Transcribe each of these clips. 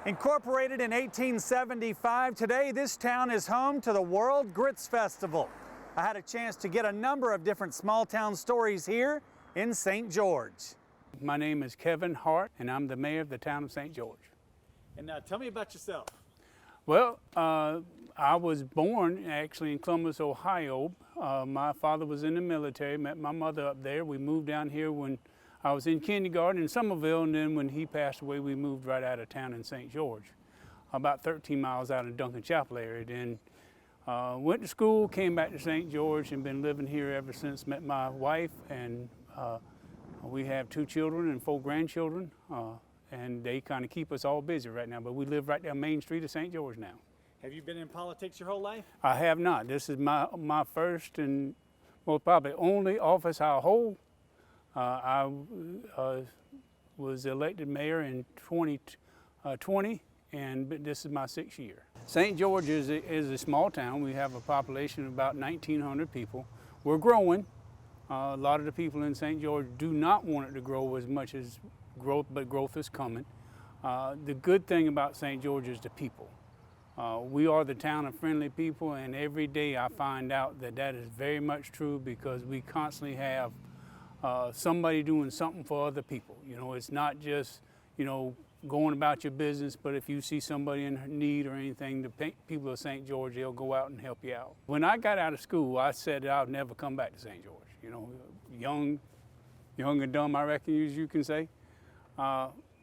Incorporated in 1875, today this town is home to the World Grits Festival. I had a chance to get a number of different small town stories here in St. George. My name is Kevin Hart, and I'm the mayor of the town of St. George. And tell me about yourself. Well, I was born actually in Columbus, Ohio. My father was in the military, met my mother up there. We moved down here when I was in kindergarten in Somerville, and then when he passed away, we moved right out of town in St. George, about 13 miles out of Duncan Chapel area. Then went to school, came back to St. George, and been living here ever since. Met my wife, and we have 2 children and 4 grandchildren, and they kind of keep us all busy right now. But we live right down Main Street of St. George now. Have you been in politics your whole life? I have not. This is my first and most probably only office I hold. I was elected mayor in 2020, and this is my 6th year. St. George is a small town. We have a population of about 1,900 people. We're growing. A lot of the people in St. George do not want it to grow as much as growth, but growth is coming. The good thing about St. George is the people. We are the town of friendly people, and every day I find out that that is very much true, because we constantly have somebody doing something for other people. You know, it's not just, you know, going about your business, but if you see somebody in need or anything, the people of St. George, they'll go out and help you out. When I got out of school, I said that I would never come back to St. George. You know, young and dumb, I reckon, as you can say.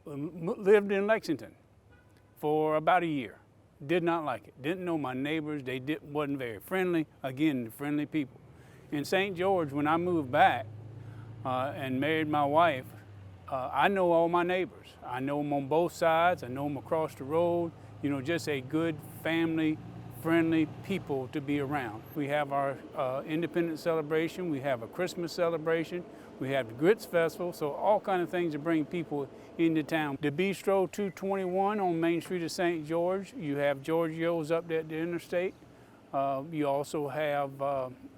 Lived in Lexington for about a year. Did not like it. Didn't know my neighbors. They wasn't very friendly. Again, friendly people. In St. George, when I moved back and married my wife, I know all my neighbors. I know them on both sides. I know them across the road. You know, just a good family, friendly people to be around. We have our Independence celebration. We have a Christmas celebration. We have the Grits Festival. So all kind of things to bring people into town. The Bistro 221 on Main Street of St. George. You have Giorgio's up there at the interstate. You also have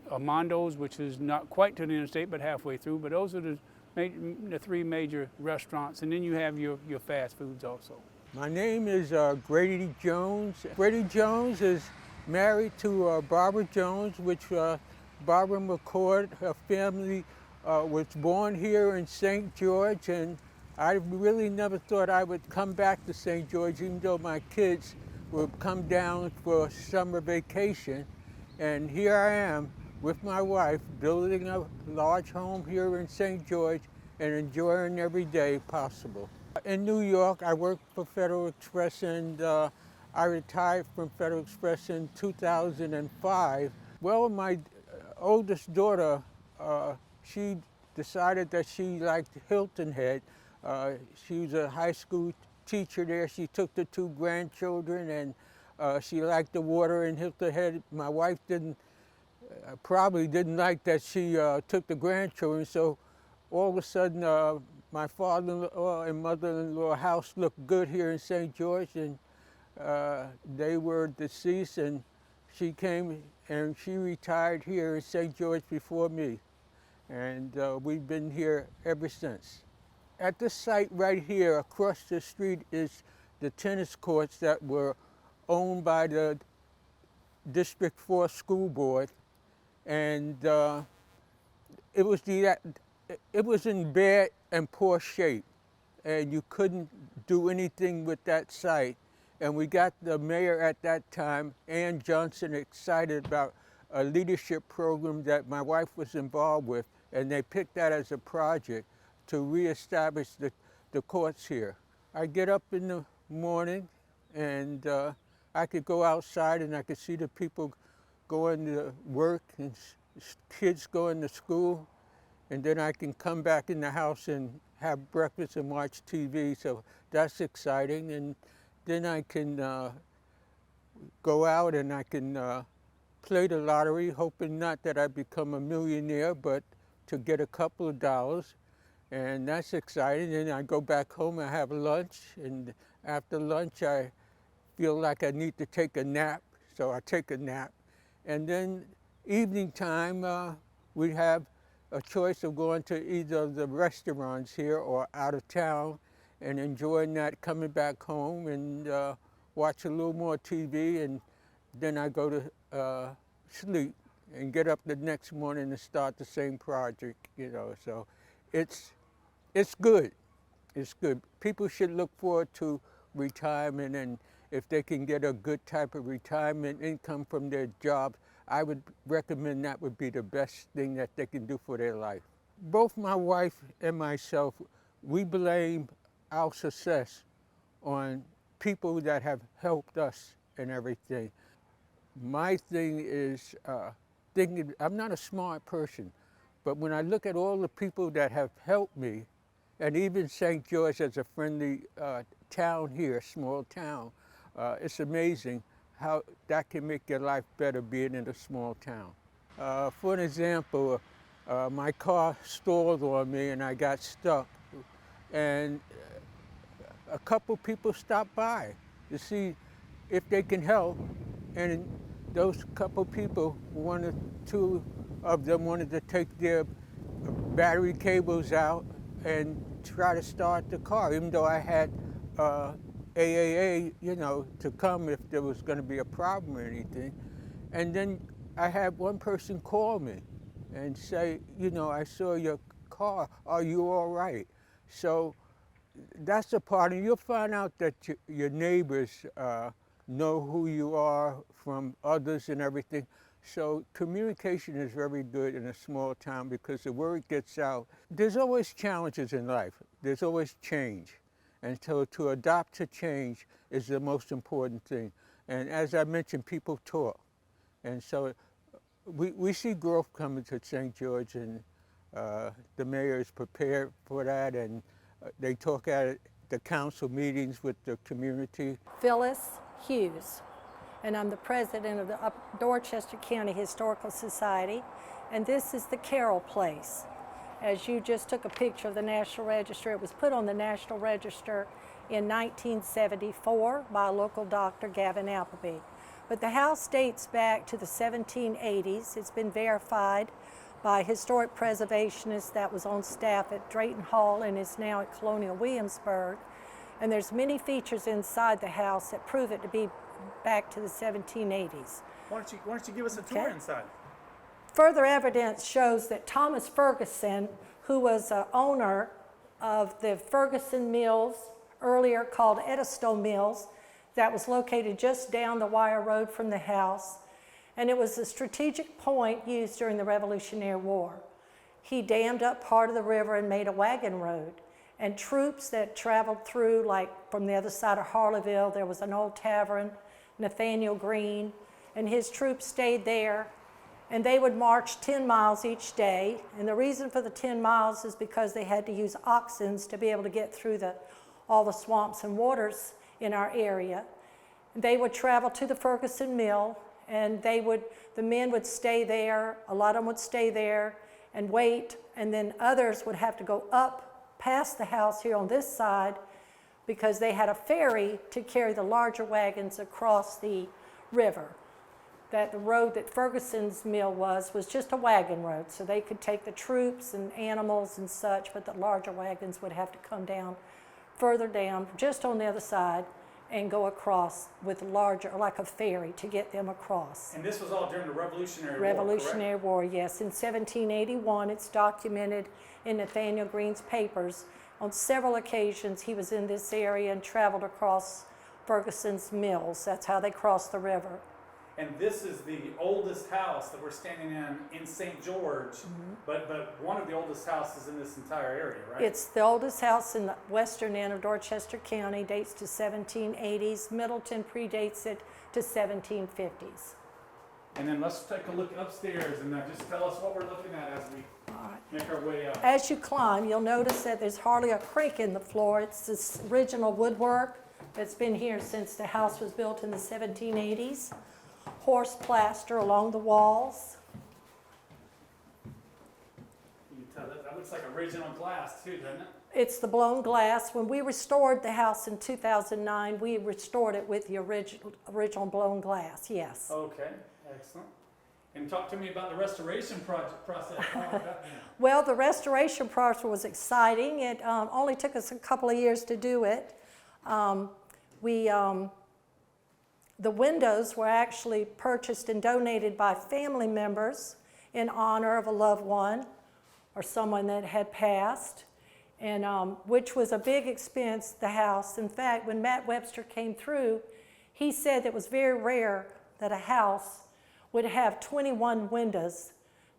Armando's, which is not quite to the interstate, but halfway through. But those are the 3 major restaurants. And then you have your fast foods also. My name is Grady Jones. Grady Jones is married to Barbara Jones, which Barbara McCord, her family was born here in St. George, and I really never thought I would come back to St. George, even though my kids would come down for summer vacation. And here I am with my wife, building a large home here in St. George and enjoying every day possible. In New York, I worked for Federal Express, and I retired from Federal Express in 2005. Well, my oldest daughter, she decided that she liked Hilton Head. She was a high school teacher there. She took the 2 grandchildren, and she liked the water in Hilton Head. My wife probably didn't like that she took the grandchildren, so all of a sudden my father-in-law and mother-in-law house looked good here in St. George, and they were deceased, and she came and she retired here in St. George before me, and we've been here ever since. At this site right here across the street is the tennis courts that were owned by the District 4 School Board, and it was in bad and poor shape, and you couldn't do anything with that site. And we got the mayor at that time, Ann Johnson, excited about a leadership program that my wife was involved with, and they picked that as a project to reestablish the courts here. I get up in the morning, and I could go outside and I could see the people going to work and kids going to school, and then I can come back in the house and have breakfast and watch TV, so that's exciting. And then I can go out and I can play the lottery, hoping not that I become a millionaire, but to get a couple of dollars, and that's exciting. Then I go back home, I have lunch, and after lunch I feel like I need to take a nap, so I take a nap. And then evening time, we have a choice of going to either of the restaurants here or out of town, and enjoying that, coming back home and watch a little more TV, and then I go to sleep and get up the next morning and start the same project, you know. So it's good. It's good. People should look forward to retirement, and if they can get a good type of retirement income from their job, I would recommend that would be the best thing that they can do for their life. Both my wife and myself, we blame our success on people that have helped us and everything. My thing is thinking, I'm not a smart person, but when I look at all the people that have helped me, and even St. George as a friendly town here, small town, it's amazing how that can make your life better being in a small town. For an example, my car stalled on me and I got stuck, and a couple people stopped by to see if they can help, and those couple people, one or two of them wanted to take their battery cables out and try to start the car, even though I had AAA, you know, to come if there was going to be a problem or anything. And then I had one person call me and say, you know, I saw your car, are you all right? So that's the part, and you'll find out that your neighbors know who you are from others and everything. So communication is very good in a small town because the word gets out. There's always challenges in life. There's always change. And so to adopt to change is the most important thing. And as I mentioned, people talk. And so we see growth coming to St. George, and the mayor is prepared for that, and they talk at the council meetings with the community. Phyllis Hughes, and I'm the president of the Dorchester County Historical Society, and this is the Carroll Place. As you just took a picture of the National Register, it was put on the National Register in 1974 by a local doctor, Gavin Appleby. But the house dates back to the 1780s. It's been verified by a historic preservationist that was on staff at Drayton Hall and is now at Colonial Williamsburg. And there's many features inside the house that prove it to be back to the 1780s. Why don't you give us a tour inside? Further evidence shows that Thomas Ferguson, who was an owner of the Ferguson Mills, earlier called Edisto Mills, that was located just down the wire road from the house, and it was a strategic point used during the Revolutionary War. He dammed up part of the river and made a wagon road, and troops that traveled through, like from the other side of Harleyville, there was an old tavern, Nathaniel Green, and his troops stayed there, and they would march 10 miles each day. And the reason for the 10 miles is because they had to use oxen to be able to get through all the swamps and waters in our area. They would travel to the Ferguson Mill, and the men would stay there, a lot of them would stay there and wait, and then others would have to go up past the house here on this side because they had a ferry to carry the larger wagons across the river. That the road that Ferguson's mill was just a wagon road, so they could take the troops and animals and such, but the larger wagons would have to come down, further down, just on the other side, and go across with larger, like a ferry, to get them across. And this was all during the Revolutionary War, yes. In 1781, it's documented in Nathaniel Green's papers. On several occasions, he was in this area and traveled across Ferguson's mills. That's how they crossed the river. And this is the oldest house that we're standing in St. George, but one of the oldest houses in this entire area, right? It's the oldest house in the western end of Dorchester County, dates to 1780s. Middleton predates it to 1750s. And then let's take a look upstairs and just tell us what we're looking at as we make our way up. As you climb, you'll notice that there's hardly a creak in the floor. It's this original woodwork that's been here since the house was built in the 1780s. Horse plaster along the walls. You can tell that looks like original glass too, doesn't it? It's the blown glass. When we restored the house in 2009, we restored it with the original blown glass, yes. Okay, excellent. And talk to me about the restoration process. How did that go? Well, the restoration process was exciting. It only took us a couple of years to do it. The windows were actually purchased and donated by family members in honor of a loved one or someone that had passed, and which was a big expense, the house. In fact, when Matt Webster came through, he said it was very rare that a house would have 21 windows,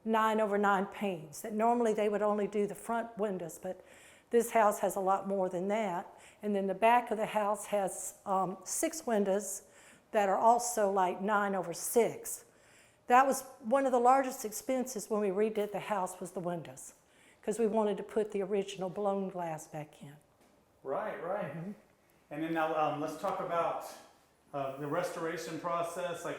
9/9 panes, that normally they would only do the front windows, but this house has a lot more than that. And then the back of the house has 6 windows that are also like 9/6. That was one of the largest expenses when we redid the house, was the windows, because we wanted to put the original blown glass back in. Right. And then now let's talk about the restoration process. Like,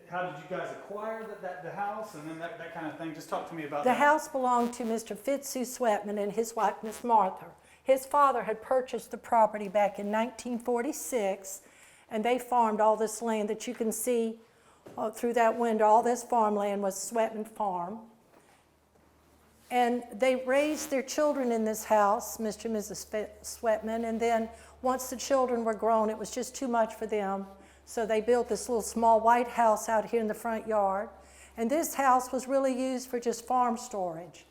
how did you guys acquire the house, and then that kind of thing? Just talk to me about The that. house belonged to Mr. Fitzhugh Swetman and his wife, Miss Martha. His father had purchased the property back in 1946, and they farmed all this land that you can see through that window. All this farmland was Swetman Farm. And they raised their children in this house, Mr. and Mrs. Swetman, and then once the children were grown, it was just too much for them. So they built this little small white house out here in the front yard. And this house was really used for just farm storage.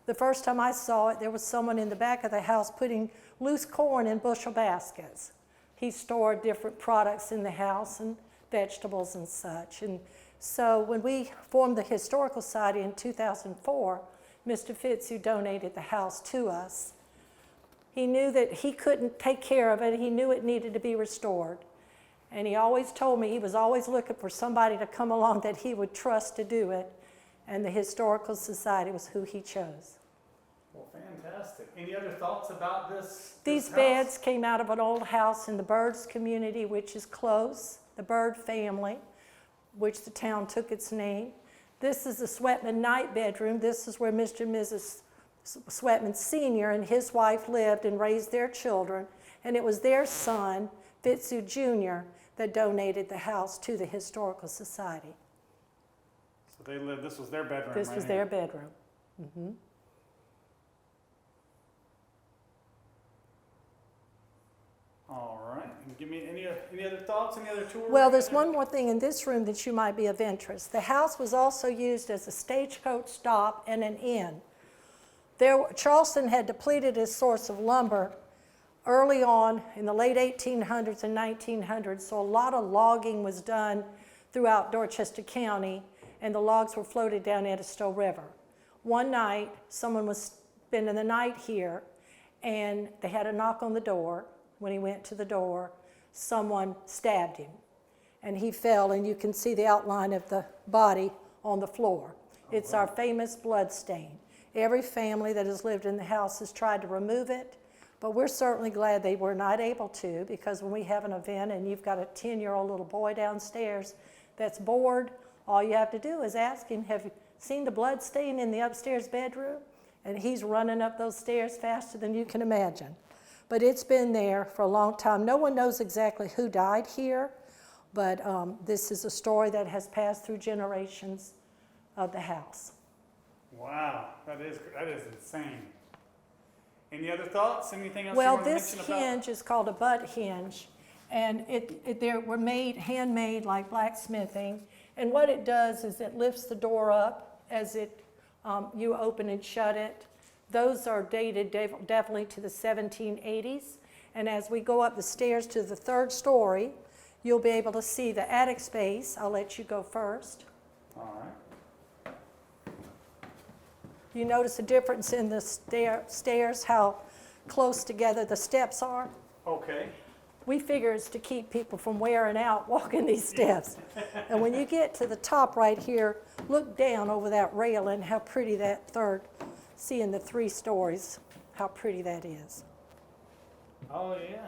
The first time I saw it, there was someone in the back of the house putting loose corn in bushel baskets. He stored different products in the house and vegetables and such. And so when we formed the Historical Society in 2004, Mr. Fitzhugh donated the house to us. He knew that he couldn't take care of it. He knew it needed to be restored. And he always told me he was always looking for somebody to come along that he would trust to do it. And the Historical Society was who he chose. Well, fantastic. Any other thoughts about this? These house? beds came out of an old house in the Birds community, which is close, the Bird family, which the town took its name. This is the Swetman night bedroom. This is where Mr. and Mrs. Swetman Sr. and his wife lived and raised their children. And it was their son, Fitzhugh Jr., that donated the house to the Historical Society. So they lived, this was their bedroom, This right was here. their bedroom. Mm-hmm. All right. And give me any other thoughts, any other tours? Well, there's one more thing in this room that you might be of interest. The house was also used as a stagecoach stop and an inn. Charleston had depleted its source of lumber early on in the late 1800s and 1900s, so a lot of logging was done throughout Dorchester County, and the logs were floated down Edisto River. One night, someone was spending the night here, and they had a knock on the door. When he went to the door, someone stabbed him, and he fell, and you can see the outline of the body on the floor. It's our famous blood stain. Every family that has lived in the house has tried to remove it, but we're certainly glad they were not able to, because when we have an event and you've got a 10-year-old little boy downstairs that's bored, all you have to do is ask him, have you seen the blood stain in the upstairs bedroom? And he's running up those stairs faster than you can imagine. But it's been there for a long time. No one knows exactly who died here, but this is a story that has passed through generations of the house. Wow, that is insane. Any other thoughts? Anything else Well, you want to this mention about? hinge is called a butt hinge, and they were handmade like blacksmithing. And what it does is it lifts the door up as you open and shut it. Those are dated definitely to the 1780s. And as we go up the stairs to the 3rd story, you'll be able to see the attic space. I'll let you go first. All right. You notice a difference in the stairs, how close together the steps are? Okay. We figure it's to keep people from wearing out walking these steps. And when you get to the top right here, look down over that railing, how pretty that seeing the 3 stories, how pretty that is. Oh, yes.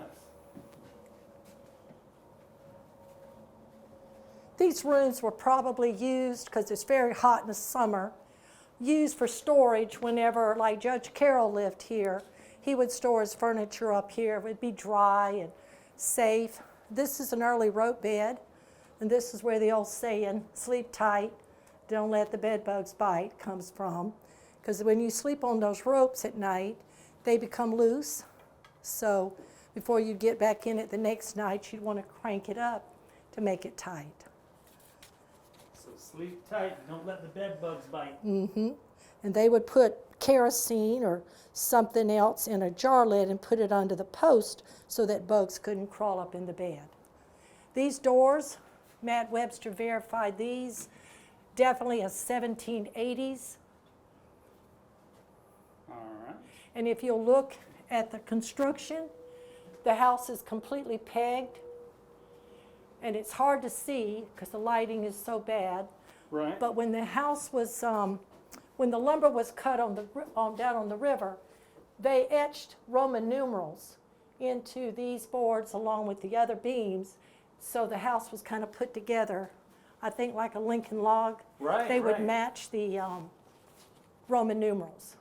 These rooms were probably used, because it's very hot in the summer, used for storage whenever, like Judge Carroll lived here. He would store his furniture up here. It would be dry and safe. This is an early rope bed And this is where the old saying, sleep tight, don't let the bed bugs bite, comes from. Because when you sleep on those ropes at night, they become loose. So before you get back in it the next night, you'd want to crank it up to make it tight. So sleep tight, don't let the bed bugs bite. And they would put kerosene or something else in a jar lid and put it under the post so that bugs couldn't crawl up in the bed. These doors, Matt Webster verified these, definitely a 1780s. All right. And if you'll look at the construction, the house is completely pegged. And it's hard to see because the lighting is so bad. Right. But when the house was, when the lumber was cut down on the river, they etched Roman numerals into these boards along with the other beams. So the house was kind of put together, I think like a Lincoln log. Right, They would right. match the Roman numerals.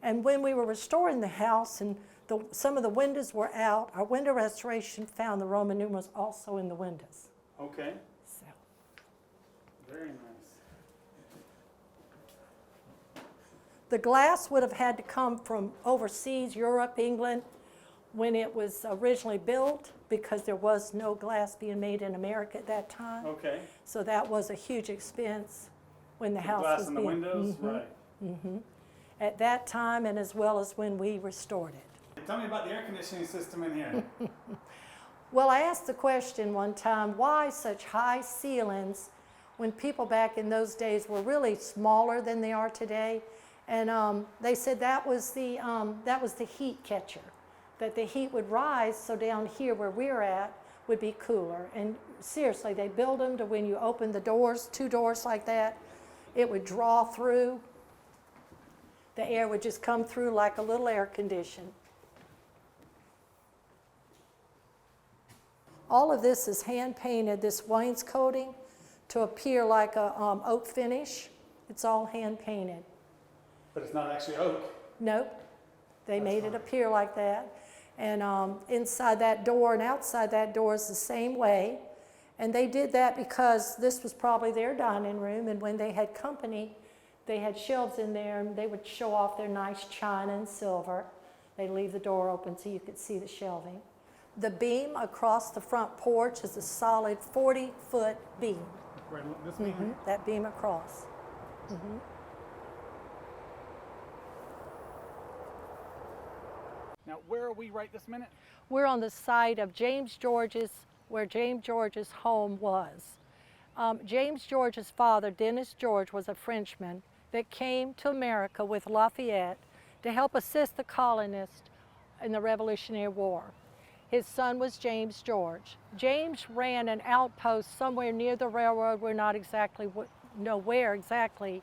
And when we were restoring the house and some of the windows were out, our window restoration found the Roman numerals also in the windows. Okay. So. Very nice. The glass would have had to come from overseas, Europe, England, when it was originally built, because there was no glass being made in America at that time. Okay. So that was a huge expense when the The house glass was in the being windows, right. at that time, and as well as when we restored it. Tell me about the air conditioning system in here. Well, I asked the question one time, why such high ceilings when people back in those days were really smaller than they are today? And they said that was the heat catcher, that the heat would rise so down here where we're at would be cooler. And seriously, they build them to when you open the doors, 2 doors like that, it would draw through. The air would just come through like a little air condition. All of this is hand painted, this wainscoting, to appear like a oak finish. It's all hand painted. But it's not actually oak. Nope, they That's made fine. it appear like that. And inside that door and outside that door is the same way. And they did that because this was probably their dining room, and when they had company, they had shelves in there, and they would show off their nice china and silver. They'd leave the door open so you could see the shelving. The beam across the front porch is a solid 40-foot beam. Right, this beam? That beam across. Now, where are we right this minute? We're on the site of where James George's home was. James George's father, Dennis George, was a Frenchman that came to America with Lafayette to help assist the colonists in the Revolutionary War. His son was James George. James ran an outpost somewhere near the railroad, we're not exactly know where exactly,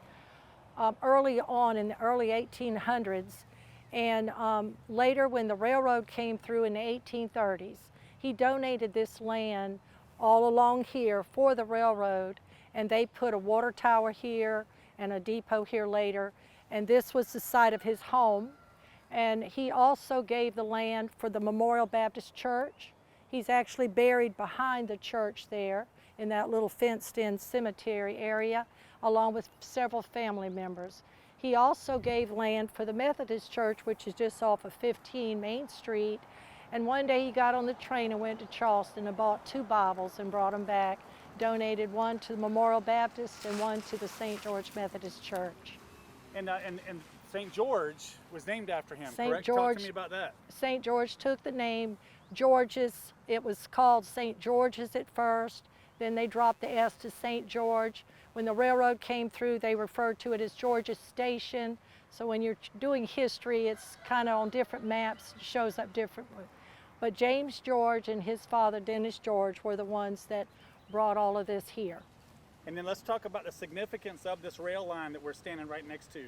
early on in the early 1800s. And later when the railroad came through in the 1830s, he donated this land all along here for the railroad, and they put a water tower here and a depot here later, and this was the site of his home. And he also gave the land for the Memorial Baptist Church. He's actually buried behind the church there in that little fenced-in cemetery area, along with several family members. He also gave land for the Methodist Church, which is just off of 15 Main Street. And one day he got on the train and went to Charleston and bought 2 Bibles and brought them back, donated one to the Memorial Baptist and one to the St. George Methodist Church. And St. George was named after him, St. correct? George, Talk to me about that. St. George took the name George's. It was called St. George's at first. Then they dropped the S to St. George. When the railroad came through, they referred to it as George's Station. So when you're doing history, it's kind of on different maps, it shows up differently. But James George and his father, Dennis George, were the ones that brought all of this here. And then let's talk about the significance of this rail line that we're standing right next to.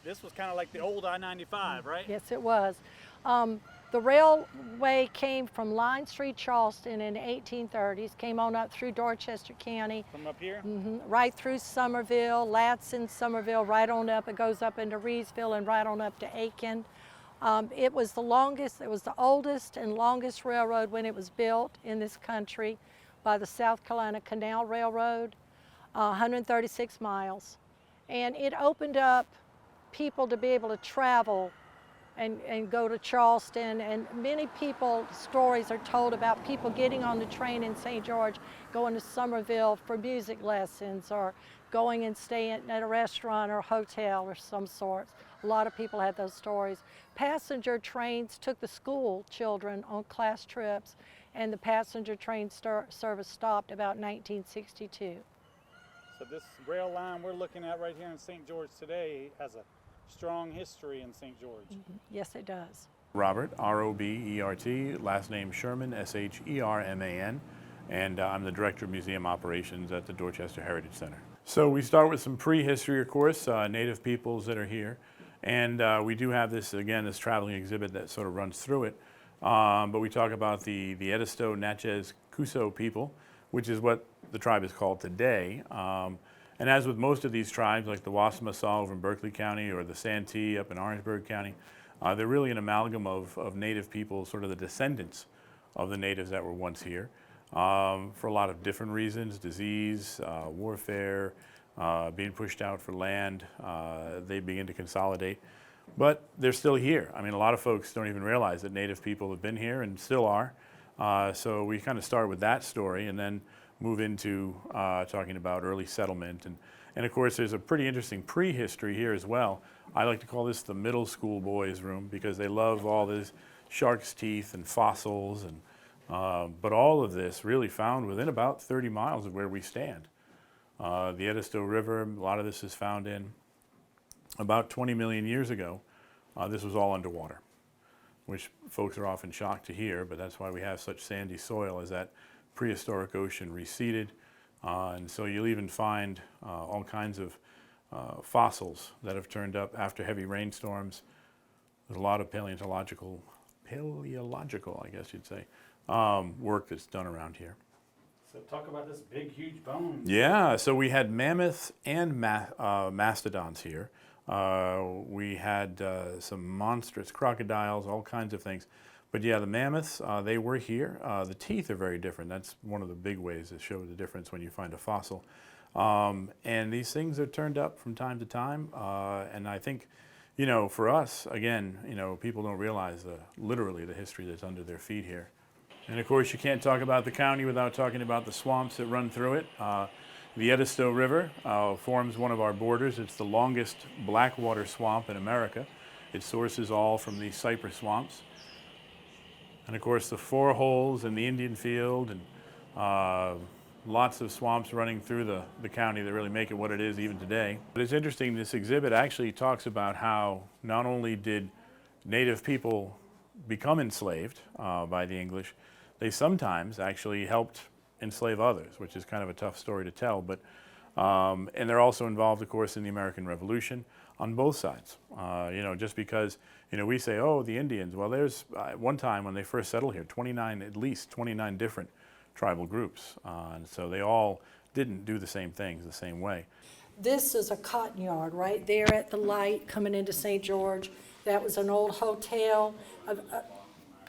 This was kind of like the old I-95, right? Yes, it was. The railway came from Line Street, Charleston in the 1830s, came on up through Dorchester County, From up here? right through Somerville, Latson, Somerville, right on up. It goes up into Reedsville and right on up to Aiken. It was the oldest and longest railroad when it was built in this country. by the South Carolina Canal Railroad, 136 miles. And it opened up people to be able to travel and go to Charleston, and many people, stories are told about people getting on the train in St. George, going to Somerville for music lessons, or going and staying at a restaurant or hotel or some sort. A lot of people had those stories. Passenger trains took the school children on class trips, and the passenger train service stopped about 1962. So this rail line we're looking at right here in St. George today has a strong history in St. George. Mm-hmm. Yes, it does. Robert, R-O-B-E-R-T, last name Sherman, S-H-E-R-M-A-N, and I'm the Director of Museum Operations at the Dorchester Heritage Center. So we start with some prehistory, of course, native peoples that are here, and we do have this, again, this traveling exhibit that sort of runs through it, but we talk about the Edisto Natchez Cusco people, which is what the tribe is called today. And as with most of these tribes, like the Wassamasaw over in Berkeley County or the Santee up in Orangeburg County, they're really an amalgam of native people, sort of the descendants of the natives that were once here, for a lot of different reasons: disease, warfare, being pushed out for land. They begin to consolidate, but they're still here. I mean, a lot of folks don't even realize that native people have been here and still are. So we kind of start with that story and then move into talking about early settlement. And of course, there's a pretty interesting prehistory here as well. I like to call this the middle school boys' room because they love all this shark's teeth and fossils, and but all of this really found within about 30 miles of where we stand. The Edisto River, a lot of this is found in. About 20 million years ago, this was all underwater, which folks are often shocked to hear, but that's why we have such sandy soil, as that prehistoric ocean receded. And so you'll even find all kinds of fossils that have turned up after heavy rainstorms. There's a lot of paleontological, I guess you'd say, work that's done around here. So talk about this big, huge bone. Yeah, so we had mammoths and mastodons here. We had some monstrous crocodiles, all kinds of things. But yeah, the mammoths, they were here. The teeth are very different. That's one of the big ways to show the difference when you find a fossil. And these things are turned up from time to time. And I think, you know, for us, again, you know, people don't realize literally the history that's under their feet here. And of course, you can't talk about the county without talking about the swamps that run through it. The Edisto River forms one of our borders. It's the longest blackwater swamp in America. Its sources all from the cypress swamps. And of course, the Four Holes and the Indian Field, and lots of swamps running through the county that really make it what it is even today. But it's interesting, this exhibit actually talks about how not only did native people become enslaved by the English, they sometimes actually helped enslave others, which is kind of a tough story to tell. But and they're also involved, of course, in the American Revolution on both sides. You know, just because, you know, we say, oh, the Indians. Well, there's one time when they first settled here, at least 29 different tribal groups. And so they all didn't do the same things the same way. This is a cotton yard right there at the light coming into St. George. That was an old hotel.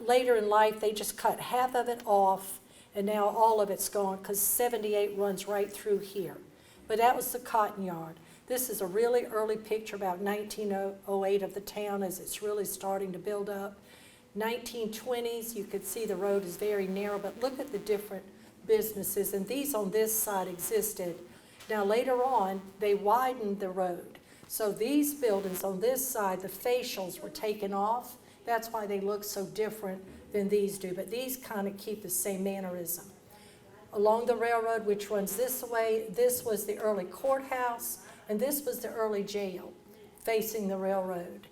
Later in life, they just cut half of it off, and now all of it's gone because 78 runs right through here. But that was the cotton yard. This is a really early picture, about 1908, of the town as it's really starting to build up. 1920s, you could see the road is very narrow, but look at the different businesses, and these on this side existed. Now later on, they widened the road. So these buildings on this side, the facials were taken off. That's why they look so different than these do, but these kind of keep the same mannerism. Along the railroad, which runs this way, this was the early courthouse, and this was the early jail facing the railroad.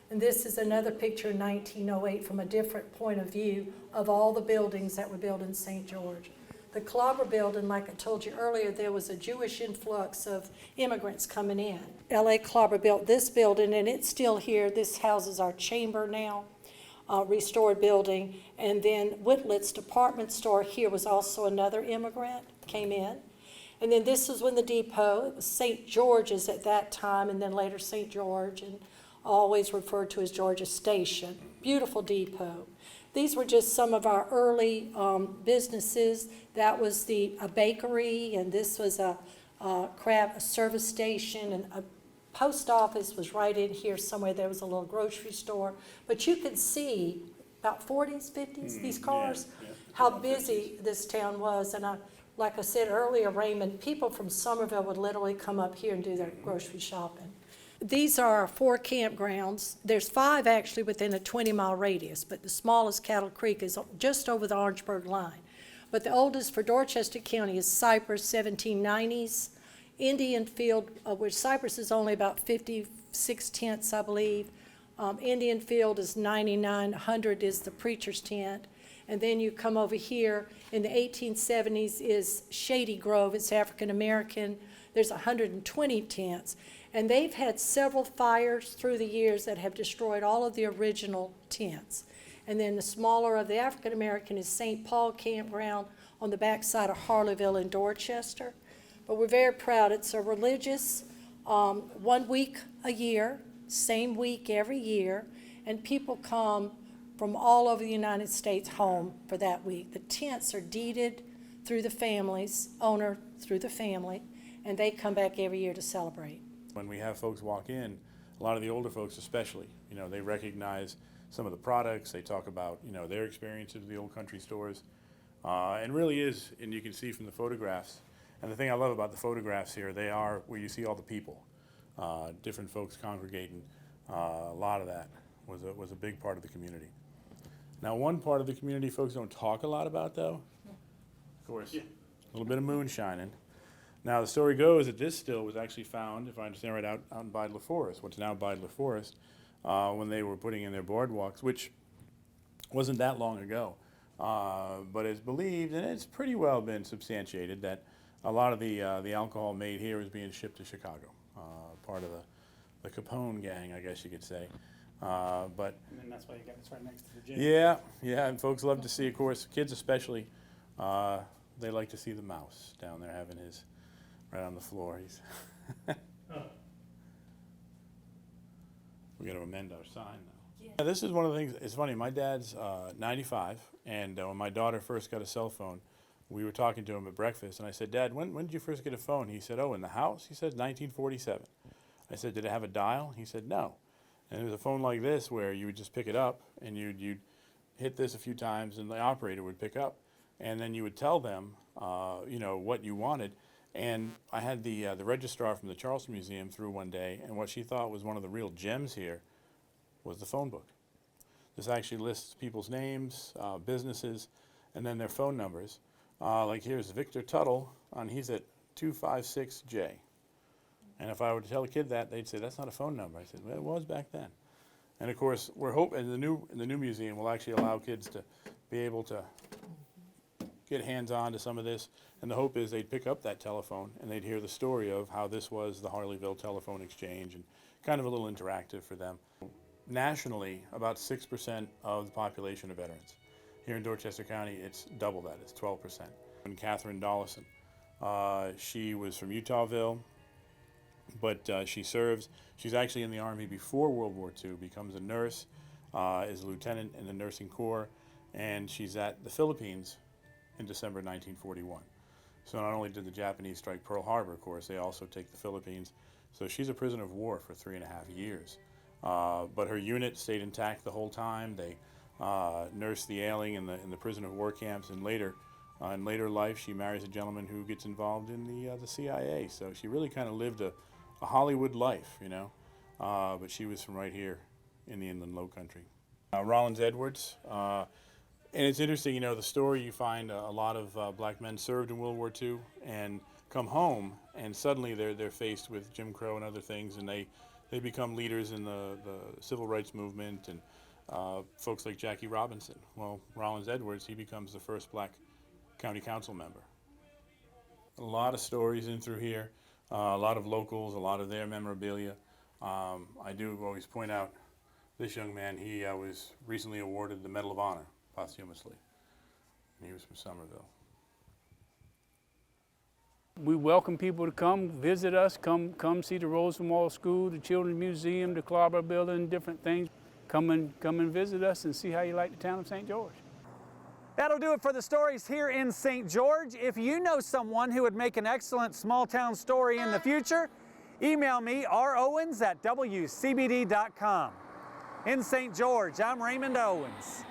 And this is another picture in 1908 from a different point of view of all the buildings that were built in St. George. The Clobber Building, like I told you earlier, there was a Jewish influx of immigrants coming in. L.A. Clobber built this building, and it's still here. This houses our chamber now, restored building. And then Whitlett's department store here was also another immigrant, came in. And then this is when the depot, it was St. George's at that time, and then later St. George, and always referred to as Georgia Station. Beautiful depot. These were just some of our early businesses. That was a bakery, and this was a service station, and a post office was right in here somewhere. There was a little grocery store. But you could see about 40s, 50s, these cars, how busy this town was. And like I said earlier, Raymond, people from Somerville would literally come up here and do their grocery shopping. These are our 4 campgrounds. There's 5 actually within a 20-mile radius, but the smallest, Cattle Creek, is just over the Orangeburg line. But the oldest for Dorchester County is Cypress, 1790s. Indian Field, which Cypress is only about 56 tents, I believe. Indian Field is 99, 100 is the preacher's tent. And then you come over here, in the 1870s is Shady Grove, it's African American. There's 120 tents. And they've had several fires through the years that have destroyed all of the original tents. And then the smaller of the African American is St. Paul Campground on the backside of Harleyville in Dorchester. But we're very proud. It's a religious 1 week a year, same week every year, and people come from all over the United States home for that week. The tents are deeded through the families, owner through the family, and they come back every year to celebrate. When we have folks walk in, a lot of the older folks especially, they recognize some of the products. They talk about, their experiences with the old country stores. And really is, and you can see from the photographs, and the thing I love about the photographs here, they are where you see all the people, different folks congregating. A lot of that was a big part of the community. Now, one part of the community folks don't talk a lot about, though, of course, a little bit of moonshining. Now, the story goes that this still was actually found, if I understand right, out in Bidler Forest, what's now Bidler Forest, when they were putting in their boardwalks, which wasn't that long ago. But it's believed, and it's pretty well been substantiated, that a lot of the alcohol made here is being shipped to Chicago, part of the Capone gang, I guess you could say. But And then that's why you got this right next to the gym. yeah, and folks love to see, of course, kids especially, they like to see the mouse down there having his right on the floor. He's we got to amend our sign now. Yeah, this is one of the things. It's funny. My dad's 95, and when my daughter first got a cell phone, we were talking to him at breakfast, and I said, "Dad, when did you first get a phone?" He said, "Oh, in the house." He said, "1947." I said, "Did it have a dial?" He said, "No." And it was a phone like this where you would just pick it up, and you'd hit this a few times, and the operator would pick up, and then you would tell them, what you wanted. And I had the registrar from the Charleston Museum through one day, and what she thought was one of the real gems here was the phone book. This actually lists people's names, businesses, and then their phone numbers. Like here's Victor Tuttle, and he's at 256J. And if I were to tell a kid that, they'd say, "That's not a phone number." I said, "Well, it was back then." And of course, we're hoping in the new museum will actually allow kids to be able to get hands-on to some of this. And the hope is they'd pick up that telephone and they'd hear the story of how this was the Harleyville Telephone Exchange, and kind of a little interactive for them. Nationally, about 6% of the population are veterans. Here in Dorchester County, it's double that, it's 12%. And Catherine Dollison, she was from Utahville, but she serves. She's actually in the Army before World War II, becomes a nurse, is a lieutenant in the nursing corps, and she's at the Philippines in December 1941. So not only did the Japanese strike Pearl Harbor, of course, they also take the Philippines. So she's a prisoner of war for 3.5 years. But her unit stayed intact the whole time. They nursed the ailing in the prisoner of war camps, and later, in later life, she marries a gentleman who gets involved in the CIA. So she really kind of lived a Hollywood life, but she was from right here in the inland low country. Rollins Edwards, and it's interesting, the story. You find a lot of black men served in World War II and come home, and suddenly they're faced with Jim Crow and other things, and they become leaders in the civil rights movement, and folks like Jackie Robinson. Well, Rollins Edwards, he becomes the first black county council member. A lot of stories in through here, a lot of locals, a lot of their memorabilia. I do always point out this young man. He was recently awarded the Medal of Honor posthumously. And he was from Somerville. We welcome people to come visit us, come see the Rosenwald School, the Children's Museum, the Clobber Building, different things. come and visit us and see how you like the town of St. George. That'll do it for the stories here in St. George. If you know someone who would make an excellent small town story in the future, email me, rowens@wcbd.com. In St. George, I'm Raymond Owens.